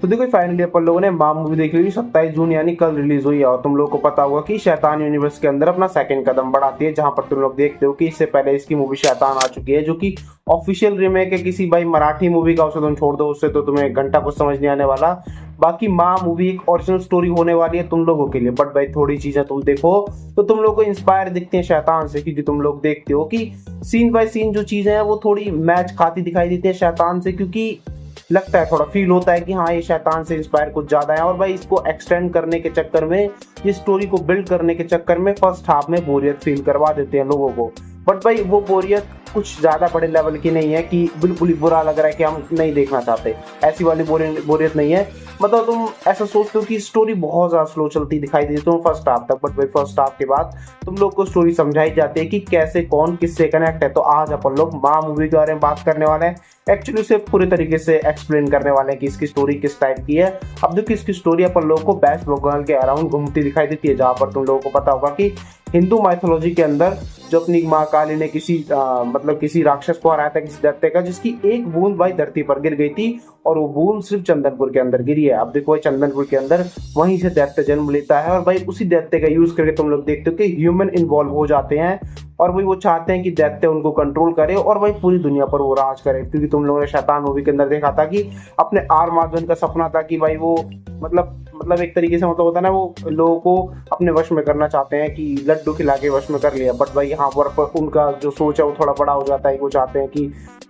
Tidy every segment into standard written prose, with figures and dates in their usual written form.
तो देखो फाइनली अपन लोगों ने माम मूवी देख ली 27 जून यानी कल रिलीज हुई है। और तुम लोग को पता होगा कि शैतान यूनिवर्स के अंदर अपना सेकंड कदम बढ़ाती है, जहां पर तुम लोग देखते हो कि इससे पहले इसकी मूवी शैतान आ चुकी है, जो कि ऑफिशियल रीमेक है किसी भाई मराठी मूवी का। उसे तुम छोड़ दो, उससे तो तुम्हें एक घंटा कुछ समझ नहीं आने वाला। बाकी माँ मूवी एक ओरिजिनल स्टोरी होने वाली है तुम लोगों के लिए। बट भाई थोड़ी चीजें तुम देखो तो तुम लोग को इंस्पायर दिखते हैं शैतान से, क्योंकि तुम लोग देखते हो कि सीन बाय सीन जो चीजें हैं वो थोड़ी मैच खाती दिखाई देती है शैतान से, क्योंकि लगता है, थोड़ा फील होता है कि हाँ ये शैतान से इंस्पायर कुछ ज्यादा है। और भाई इसको एक्सटेंड करने के चक्कर में, ये स्टोरी को बिल्ड करने के चक्कर में फर्स्ट हाफ में बोरियत फील करवा देते हैं लोगों को। बट भाई वो बोरियत कुछ ज्यादा बड़े लेवल की नहीं है कि बिल्कुल ही बुरा लग रहा है कि हम नहीं देखना चाहते, ऐसी वाली बोरियत नहीं है। मतलब तुम ऐसा सोचते हो कि स्टोरी बहुत ज्यादा स्लो चलती दिखाई देती है फर्स्ट हाफ तक। बट भाई फर्स्ट हाफ के बाद तुम लोग को स्टोरी समझाई जाती है कि कैसे कौन किससे कनेक्ट है। तो आज अपन लोग माँ मूवी के बारे में बात करने वाले हैं, एक्चुअली उसे पूरे तरीके से एक्सप्लेन करने वाले हैं कि इसकी स्टोरी किस टाइप की है। अब देखो इसकी स्टोरी अपन लोगों को वेस्ट बंगाल के अराउंड घूमती दिखाई देती है, जहाँ पर तुम लोगों को पता होगा कि हिंदू माइथोलॉजी के अंदर जो अपनी माँ काली ने मतलब किसी राक्षस को हराया था, किसी दैत्य का, जिसकी एक बूंद भाई धरती पर गिर गई थी, और वो बूंद सिर्फ चंदनपुर के अंदर गिरी है। अब देखो चंदनपुर के अंदर वहीं से दैत्य जन्म लेता है, और भाई उसी दैत्य का यूज करके तुम लोग देखते हो कि ह्यूमन इन्वॉल्व हो जाते हैं, और भाई वो चाहते हैं कि दैत्य उनको कंट्रोल करे और भाई पूरी दुनिया पर वो राज करे। क्योंकि तुम लोगों ने शैतान मूवी के अंदर देखा था कि अपने आर माधवन का सपना था कि भाई वो मतलब एक तरीके से मतलब होता है ना, वो लोगों को अपने वश में करना चाहते हैं कि लड्डू खिला के वश में कर लिया। बट भाई यहाँ पर उनका जो सोच है वो थोड़ा बड़ा हो जाता है, वो चाहते हैं कि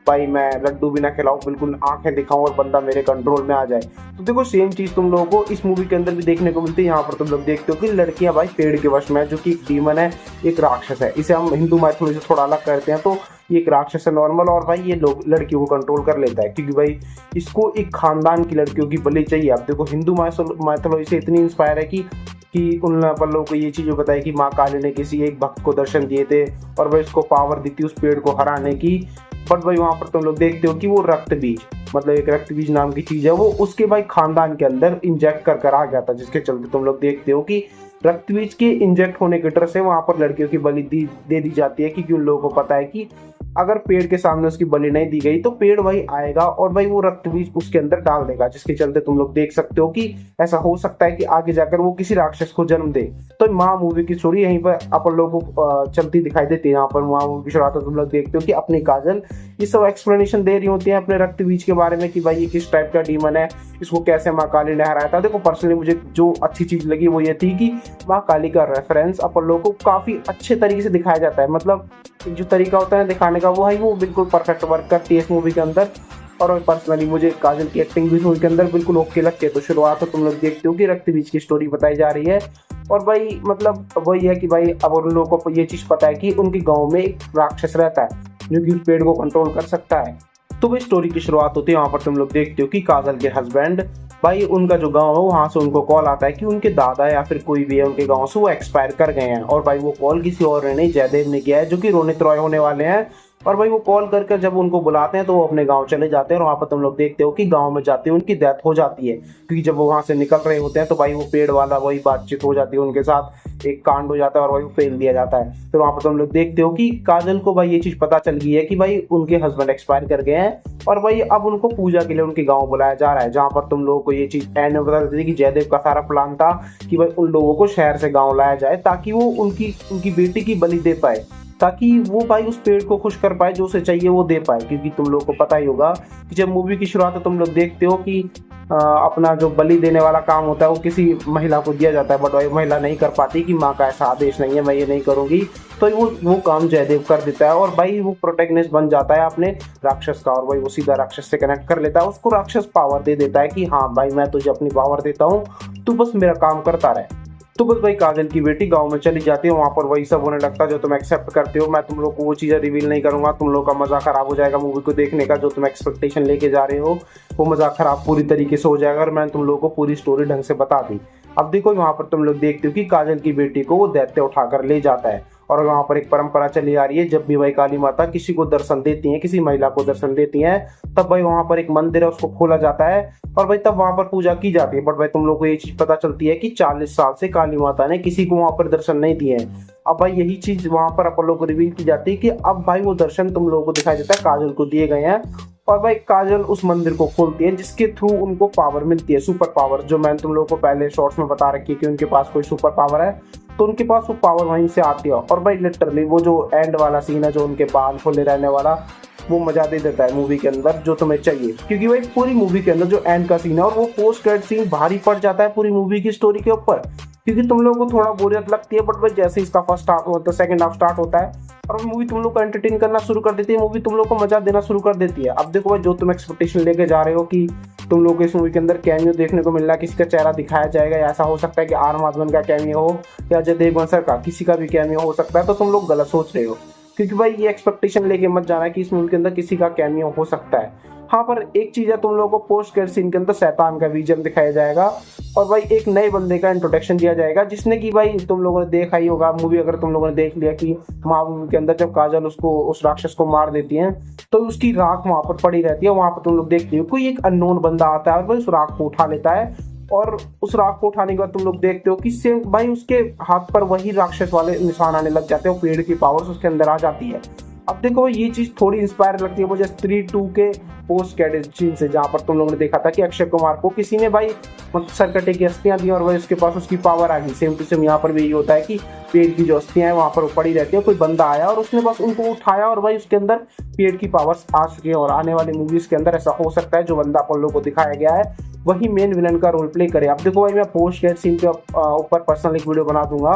भाई मैं लड्डू भी ना खिलाऊं, बिल्कुल आंखें दिखाऊं और बंदा मेरे कंट्रोल में आ जाए। तो देखो सेम चीज तुम लोगों को इस मूवी के अंदर भी देखने को मिलती है। यहाँ पर तुम लोग देखते हो कि लड़कियां भाई पेड़ के वश में है, जो कि एक डीमन है, एक राक्षस है। इसे हम हिंदू माइथोलॉजी से थोड़ा अलग करते हैं तो ये एक राक्षस है नॉर्मल, और भाई ये लोग लड़कियों को कंट्रोल कर लेता है, क्योंकि भाई इसको एक खानदान की लड़कियों की बलि चाहिए। अब देखो हिंदू माइथोलॉजी से इतनी इंस्पायर है कि उन लोगों को ये चीज बताई कि माँ काली ने किसी एक भक्त को दर्शन दिए थे, और भाई उसको पावर दी थी उस पेड़ को हराने की। बट भाई वहां पर तुम लोग देखते हो कि वो रक्त बीज, मतलब एक रक्त बीज नाम की चीज है, वो उसके भाई खानदान के अंदर इंजेक्ट कर आ गया था, जिसके चलते तुम लोग देखते हो कि रक्त बीज के इंजेक्ट होने के डर से वहां पर लड़कियों की बलि दे दी जाती है, क्योंकि उन लोगों को पता है कि अगर पेड़ के सामने उसकी बलि नहीं दी गई तो पेड़ भाई आएगा और भाई वो रक्त बीज उसके अंदर डाल देगा, जिसके चलते तुम लोग देख सकते हो कि ऐसा हो सकता है कि आगे जाकर वो किसी राक्षस को जन्म दे। तो माँ मूवी की स्टोरी यहीं पर अपन लोगों को चलती दिखाई देती है। यहाँ पर माँ मूवी की शुरुआत तुम लोग देखते हो कि अपनी काजल ये सब एक्सप्लेनेशन दे रही होती है अपने रक्त बीज के बारे में कि भाई ये किस टाइप का डीमन है, इसको कैसे माँ काली ने हराया था। देखो पर्सनली मुझे जो अच्छी चीज लगी वो ये थी कि माँ काली का रेफरेंस अपन लोगों को काफी अच्छे तरीके से दिखाया जाता है। मतलब जो तरीका होता है दिखाने का वो है वो बिल्कुल परफेक्ट वर्क करती है इस मूवी के अंदर। और पर्सनली मुझे काजल की एक्टिंग भी मूवी के अंदर बिल्कुल ओके लगती है। तो शुरुआत तो तुम लोग देखते हो कि रक्त बीज की स्टोरी बताई जा रही है, और भाई मतलब वही है कि भाई अब उन लोगों को ये चीज पता है कि उनके गांव में एक राक्षस रहता है जो कि उस पेड़ को कंट्रोल कर सकता है। तो भाई स्टोरी की शुरुआत होती है, वहां पर तुम लोग देखते हो कि काजल के हस्बैंड भाई उनका जो गांव है वहां से उनको कॉल आता है कि उनके दादा या फिर कोई भी है उनके गांव से वो एक्सपायर कर गए हैं। और भाई वो कॉल किसी और ने नहीं, जयदेव ने किया है, जो कि रोनित रॉय होने वाले हैं। और भाई वो कॉल करके जब उनको बुलाते हैं तो वो अपने गांव चले जाते हैं, और वहां पर तुम लोग देखते हो कि गांव में जाते हैं उनकी डेथ हो जाती है, क्योंकि जब वो वहां से निकल रहे होते हैं तो भाई वो पेड़ वाला वही बातचीत हो जाती है उनके साथ, एक कांड हो जाता है और वही फेल दिया जाता है। तो वहां पर तुम लोग देखते हो कि काजल को भाई ये चीज पता चल गई है कि भाई उनके हस्बैंड एक्सपायर कर गए हैं, और भाई अब उनको पूजा के लिए उनके गांव बुलाया जा रहा है। जहां पर तुम लोगों को ये चीज एंड में बता देती है कि जयदेव का सारा प्लान था कि भाई उन लोगों को शहर से गांव लाया जाए ताकि वो उनकी बेटी की बलि दे पाए, ताकि वो भाई उस पेड़ को खुश कर पाए, जो उसे चाहिए वो दे पाए। क्योंकि तुम लोग को पता ही होगा कि जब मूवी की शुरुआत है तुम लोग देखते हो कि अपना जो बलि देने वाला काम होता है वो किसी महिला को दिया जाता है, बट वही महिला नहीं कर पाती कि माँ का ऐसा आदेश नहीं है, मैं ये नहीं करूंगी। तो वो काम जयदेव कर देता है, और भाई वो प्रोटेक्निस्ट बन जाता है अपने राक्षस का, और भाई वो सीधा राक्षस से कनेक्ट कर लेता है, उसको राक्षस पावर दे देता है कि हाँ भाई मैं तुझे अपनी पावर देता हूँ, तू बस मेरा काम करता रहे। तो बस भाई काजल की बेटी गांव में चली जाती है, वहां पर वही सब होने लगता है जो तुम एक्सेप्ट करते हो। मैं तुम लोग को वो चीजें रिवील नहीं करूंगा, तुम लोग का मजा खराब हो जाएगा मूवी को देखने का, जो तुम एक्सपेक्टेशन लेके जा रहे हो वो मजा खराब पूरी तरीके से हो जाएगा, और मैंने तुम लोग को पूरी स्टोरी ढंग से बता दी। अब देखो वहां पर तुम लोग देखते हो कि काजल की बेटी को वो दैत्य उठाकर ले जाता है, और वहां पर एक परंपरा चली आ रही है, जब भी भाई काली माता किसी को दर्शन देती है, किसी महिला को दर्शन देती है, तब भाई वहां पर एक मंदिर है उसको खोला जाता है, और भाई तब वहां पर पूजा की जाती है। बट भाई तुम लोग को ये चीज पता चलती है कि 40 साल से काली माता ने किसी को वहां पर दर्शन नहीं दिए हैं। अब भाई यही चीज वहां पर अपन लोग को रिवील की जाती है कि अब भाई वो दर्शन तुम लोगों को दिखाई देता है काजल को दिए गए हैं, और भाई काजल उस मंदिर को खोलती है जिसके थ्रू उनको पावर मिलती है, सुपर पावर, जो मैंने तुम लोगों को पहले शॉर्ट्स में बता रखी है कि उनके पास कोई सुपर पावर है, तो उनके पास वो पावर वहीं से आती है। और भाई लिटरली वो जो एंड वाला सीन है, जो उनके बाल खुले रहने वाला, वो मजा दे देता है मूवी के अंदर, जो तुम्हें चाहिए। क्योंकि भाई पूरी मूवी के अंदर जो एंड का सीन है और वो पोस्ट क्रेडिट सीन भारी पड़ जाता है पूरी मूवी की स्टोरी के ऊपर, क्योंकि तुम लोगों को थोड़ा बोरियत लगती है, बट भाई जैसे इसका फर्स्ट हाफ मतलब सेकंड हाफ स्टार्ट होता है और मूवी तुम लोग को एंटरटेन करना शुरू कर देती है, मूवी तुम लोग को मजा देना शुरू कर देती है। अब देखो भाई, जो तुम एक्सपेक्टेशन लेके जा रहे हो कि तुम लोग को इस मूवी के अंदर कैमियो देखने को मिल रहा है, किसी का चेहरा दिखाया जाएगा, या ऐसा हो सकता है कि आर माधवन का कैमियो हो या अजय देवगन सर का, किसी का भी कैमियो हो सकता है, तो तुम लोग गलत सोच रहे हो। क्योंकि भाई ये एक्सपेक्टेशन लेके मत जाना कि इस मूवी के अंदर किसी का कैमियो हो सकता है। हाँ, पर एक चीज है, तुम लोगों को पोस्ट क्रेडिट सीन के अंदर शैतान का विजन दिखाया जाएगा और भाई एक नए बंदे का इंट्रोडक्शन दिया जाएगा, जिसने कि भाई तुम लोगों ने देखा ही होगा मूवी, अगर तुम लोगों ने देख लिया कि मूवी के अंदर जब काजल उसको उस राक्षस को मार देती है तो उसकी राख वहां पर पड़ी रहती है, वहां पर तुम लोग देखते हो कोई एक अननोन बंदा आता है और भाई उस राख को उठा लेता है, और उस राख को उठाने के बाद तुम लोग देखते हो कि सेम भाई उसके हाथ पर वही राक्षस वाले निशान आने लग जाते हैं, पेड़ की पावर्स उसके अंदर आ जाती है। अब देखो ये चीज थोड़ी इंस्पायर लगती है मुझे स्त्री 2 के पोस्ट क्रेडिट सीन से, जहां पर तुम लोगों ने देखा था कि अक्षय कुमार को किसी ने भाई मतलब सरकटे की अस्थियां दी और वही उसके पास उसकी पावर आ गई। सेम टू सेम यहाँ पर भी यही होता है कि पेड़ की जो अस्थियां हैं वहां पर पड़ी रहती है, कोई बंदा आया और उसने बस उनको उठाया और भाई उसके अंदर पेड़ की पावर्स आ चुकी है। और आने वाली मूवीज के अंदर ऐसा हो सकता है जो बंदा अपन लोग को दिखाया गया है वही मेन विलन का रोल प्ले करे। अब देखो भाई, मैं पोस्ट क्रेडिट सीन के ऊपर पर्सनल एक वीडियो बना दूंगा।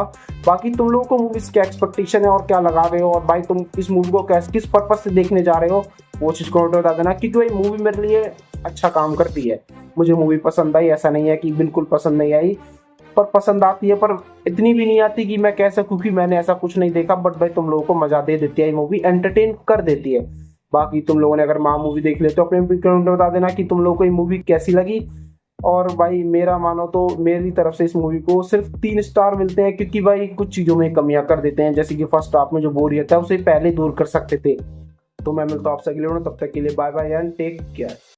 बाकी तुम लोगों को मूवीज क्या एक्सपेक्टेशन है और क्या लगा रहे हो, और भाई तुम इस मूवी को किस पर्पज से देखने जा रहे हो, वो चीज को बता देना। क्योंकि भाई मूवी मेरे लिए अच्छा काम करती है, मुझे मूवी पसंद आई, ऐसा नहीं है कि बिल्कुल पसंद नहीं आई, पर पसंद आती है, पर इतनी भी नहीं आती कि मैं कह सकूं कि मैंने ऐसा कुछ नहीं देखा। बट भाई तुम लोगों को मजा दे देती है, मूवी एंटरटेन कर देती है। बाकी तुम लोगों ने अगर माँ मूवी देख ले तो अपने कमेंट में बता देना कि तुम लोगों को ये मूवी कैसी लगी। और भाई मेरा मानो तो मेरी तरफ से इस मूवी को सिर्फ 3 स्टार मिलते हैं, क्योंकि भाई कुछ चीजों में कमियां कर देते हैं, जैसे कि फर्स्ट हाफ में जो बोरियत है उसे पहले दूर कर सकते थे। तो मैं मिलता हूं आपसे अगले वीडियो में, तब तक के लिए bye bye and take care.